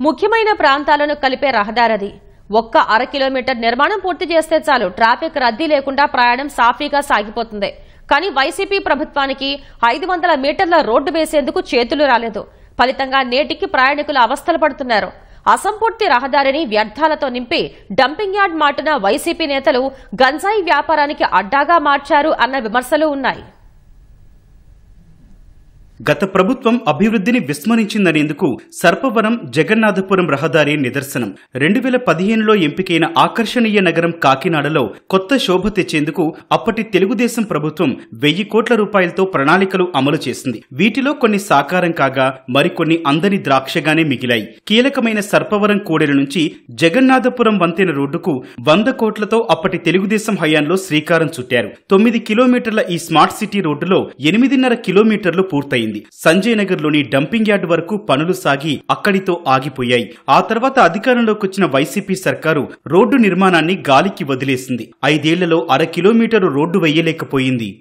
ముఖ్యమైన ప్రాంతాలను కలిపే రహదారి ఒక్క అర కిలోమీటర్ నిర్మాణం పూర్తి చేస్తే చాలు ట్రాఫిక్ రద్దీ లేకుండా ప్రయాణం సాఫీగా సాగిపోతుంది. కానీ వైసీపీ ప్రభుత్వానికి 500 మీటర్ల రోడ్డు వేసేందుకు చేతులు రాలేదు. ఫలితంగా నేటికి ప్రయాణికులు అవస్థలు పడుతున్నారు. అసంపూర్తి రహదారిని వ్యర్థాలతో నింపి డంపింగ్ యార్డ్ మాటున వైసీపీ నేతలు గంజాయి వ్యాపారానికి అడ్డాగా మార్చారు అన్న విమర్శలు ఉన్నాయి. గత ప్రభుత్వం అభివృద్ధిని విస్మరించిందనేందుకు సర్పవరం జగన్నాథపురం రహదారి నిదర్శనం. 2015లో ఎంపికైన ఆకర్షణీయ నగరం కాకినాడలో కొత్త శోభ తెచ్చేందుకు అప్పటి తెలుగుదేశం ప్రభుత్వం 1000 కోట్ల రూపాయలతో ప్రణాళికలు అమలు చేసింది. వీటిలో కొన్ని సాకారం కాగా మరికొన్ని అందని ద్రాక్షగానే మిగిలాయి. కీలకమైన సర్పవరం కూడలి నుంచి జగన్నాథపురం వంతెన రోడ్డుకు 100 కోట్లతో అప్పటి తెలుగుదేశం హయాంలో శ్రీకారం చుట్టారు. 9 కిలోమీటర్ల ఈ స్మార్ట్ సిటీ రోడ్డులో 8.5 కిలోమీటర్లు పూర్తయింది. సంజయ్ నగర్ లోని డంపింగ్ యార్డ్ వరకు పనులు సాగి అక్కడితో ఆగిపోయాయి. ఆ తర్వాత అధికారంలోకి వచ్చిన వైసీపీ సర్కారు రోడ్డు నిర్మాణాన్ని గాలికి వదిలేసింది. 5 ఏళ్లలో అర కిలోమీటరు రోడ్డు వేయలేకపోయింది.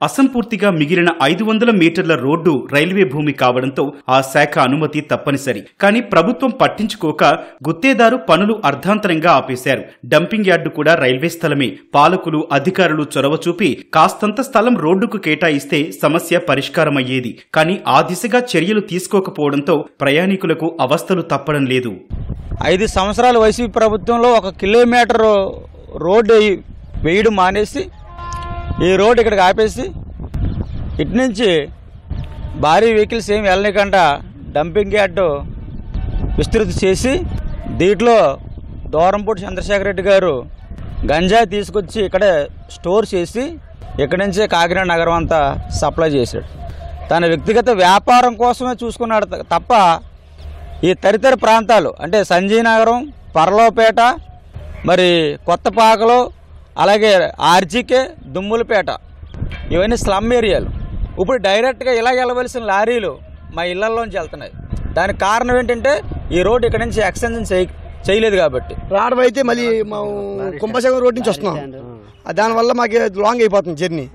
అసంపూర్తిగా మిగిలిన 500 మీటర్ల రోడ్డు రైల్వే భూమి కావడంతో ఆ శాఖ అనుమతి తప్పనిసరి. కానీ ప్రభుత్వం పట్టించుకోక గుత్తేదారు పనులు అర్ధాంతరంగా ఆపేశారు. డంపింగ్ యార్డు కూడా రైల్వే స్థలమే. పాలకులు అధికారులు చొరవ చూపి కాస్తంత స్థలం రోడ్డుకు కేటాయిస్తే సమస్య పరిష్కారమయ్యేది. కానీ ఆ దిశగా చర్యలు తీసుకోకపోవడంతో ప్రయాణికులకు అవస్థలు తప్పడం లేదు. 5 సంవత్సరాల వైసీపీ ప్రభుత్వంలో 1 కిలోమీటర్ రోడ్డు వేయడం మానేసి ఈ రోడ్డు ఇక్కడికి ఆపేసి ఇటు నుంచి భారీ వెహికల్స్ ఏమి వెళ్ళనికుండా డంపింగ్ యార్డు విస్తృతి చేసి దీంట్లో దూరంపూడి చంద్రశేఖర్ రెడ్డి గారు గంజాయి తీసుకొచ్చి ఇక్కడే స్టోర్ చేసి ఇక్కడి నుంచే కాకినాడ నగరం అంతా సప్లై చేశాడు. తన వ్యక్తిగత వ్యాపారం కోసమే చూసుకున్నాడు తప్ప ఈ తదితర ప్రాంతాలు అంటే సంజయ్ నగరం, పర్లోపేట, మరి కొత్తపాకలో, అలాగే ఆర్జీకే, దుమ్ములపేట ఇవన్నీ స్లమ్ ఏరియాలు. ఇప్పుడు డైరెక్ట్గా ఇలా వెళ్ళవలసిన లారీలు మా ఇళ్లలోంచి వెళ్తున్నాయి. దానికి కారణం ఏంటంటే ఈ రోడ్డు ఇక్కడ నుంచి ఎక్స్టెన్షన్ చేయలేదు కాబట్టి. రావడం అయితే మళ్ళీ కుంభశేఖరం రోడ్ నుంచి వస్తున్నాం. దానివల్ల మాకు లాంగ్ అయిపోతుంది జర్నీ.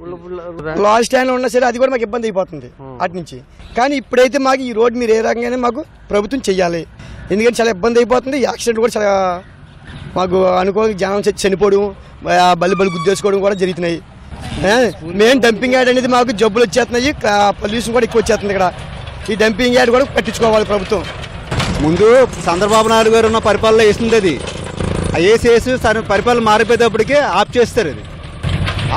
లాస్ట్ స్టాండ్ ఉన్నా సరే అది కూడా మాకు ఇబ్బంది అయిపోతుంది అటు నుంచి. కానీ ఇప్పుడైతే మాకు ఈ రోడ్డు మీరు ఏ రకంగానే మాకు ప్రభుత్వం చెయ్యాలి. ఎందుకంటే చాలా ఇబ్బంది అయిపోతుంది. యాక్సిడెంట్ కూడా చాలా మాకు అనుకోని జనం చనిపోవడం, బల్లి గుద్దేసుకోవడం కూడా జరుగుతున్నాయి. మెయిన్ డంపింగ్ యార్డ్ అనేది మాకు జబ్బులు వచ్చేస్తున్నాయి, పొల్యూషన్ కూడా ఎక్కువ వచ్చేస్తుంది. ఇక్కడ ఈ డంపింగ్ యార్డ్ కూడా పట్టించుకోవాలి ప్రభుత్వం. ముందు చంద్రబాబు నాయుడు గారు ఉన్న పరిపాలన వేసింది అది వేసి పరిపాలన మారిపోయేటప్పటికే ఆఫ్ చేస్తారు. అది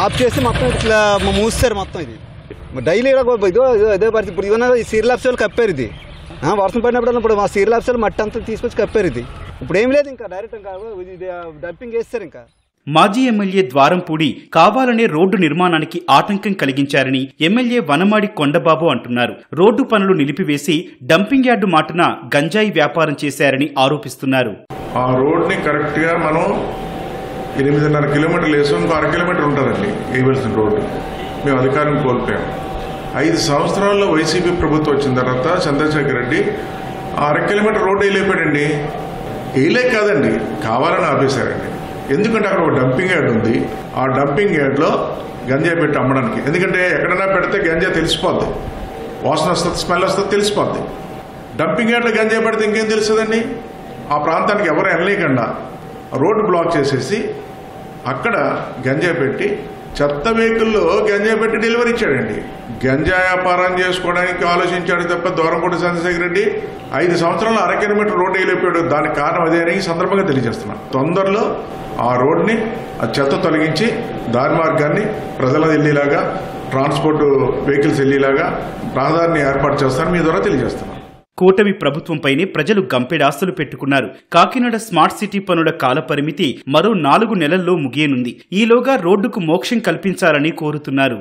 ఆఫ్ చేసి మొత్తం ఇట్లా మూస్తారు మొత్తం. ఇది డైలీ ఇదే పరిస్థితి. ఇప్పుడు ఇవన్న ఈ సీరియల్ ఆఫీసులు కప్పారు. ఇది వర్షం పడినప్పుడు ఇప్పుడు మా సీరియల్ ఆఫీసులు మట్టి అంతా తీసుకొచ్చి కప్పారు. ఇది ఇప్పుడు ఏం లేదు, ఇంకా డైరెక్ట్ ఇంకా డంపింగ్ వేస్తారు. ఇంకా మాజీ ఎమ్మెల్యే ద్వారంపూడి కావాలనే రోడ్డు నిర్మాణానికి ఆటంకం కలిగించారని ఎమ్మెల్యే వనమాడి కొండబాబు అంటున్నారు. రోడ్డు పనులు నిలిపివేసి డంపింగ్ యార్డు మాటున గంజాయి వ్యాపారం చేశారని ఆరోపిస్తున్నారు. ఆ రోడ్ని కరెక్ట్ గా మనం 8.5 కిలోమీటర్లు వేసాం. ఇంకో 1 కిలోమీటర్ ఉంటుందండి వేయవలసిన రోడ్డు. మేము అధికారం కోల్పోయాం. 5 సంవత్సరాల్లో వైసీపీ ప్రభుత్వం వచ్చిన తర్వాత చంద్రశేఖర్ రెడ్డి 1 కిలోమీటర్ రోడ్డు వేయలేపాడండి. వేయలేక కాదండి, కావాలని ఆపేశారండి. ఎందుకంటే అక్కడ ఒక డంపింగ్ యార్డ్ ఉంది. ఆ డంపింగ్ యార్డ్లో గంజాయి పెట్టి అమ్మడానికి. ఎందుకంటే ఎక్కడైనా పెడితే గంజాయి తెలిసిపోద్ది, వాసన వస్తుంది, స్మెల్ వస్తుంది, తెలిసిపోద్ది. డంపింగ్ యార్డ్లో గంజాయి పెడితే ఇంకేం తెలుస్తుందండి? ఆ ప్రాంతానికి ఎవరు వెళ్ళలేకుండా రోడ్డు బ్లాక్ చేసేసి అక్కడ గంజాయి పెట్టి చెత్త వెహికల్లో గంజాయి పెట్టి డెలివరీ ఇచ్చాడండి. గంజాయి వ్యాపారం చేసుకోవడానికి ఆలోచించాడు తప్ప దూరంపూడి చంద్రశేఖర్ రెడ్డి 5 సంవత్సరాలు 1 కిలోమీటర్ రోడ్డు వెళ్ళిపోయాడు. దానికి కారణం అదే అని ఈ సందర్భంగా తెలియజేస్తున్నాను. తొందరలో ఆ రోడ్ని ఆ చెత్త తొలగించి దారి మార్గాన్ని ప్రజల వెళ్ళేలాగా, ట్రాన్స్పోర్ట్ వెహికల్స్ వెళ్ళేలాగా రహదారిని ఏర్పాటు చేస్తానని మీ ద్వారా తెలియజేస్తున్నాను. కూటమి ప్రభుత్వంపైనే ప్రజలు గంపెడాస్తులు పెట్టుకున్నారు. కాకినాడ స్మార్ట్ సిటీ పనుల కాలపరిమితి మరో 4 నెలల్లో ముగియనుంది. ఈలోగా రోడ్డుకు మోక్షం కల్పించాలని కోరుతున్నారు.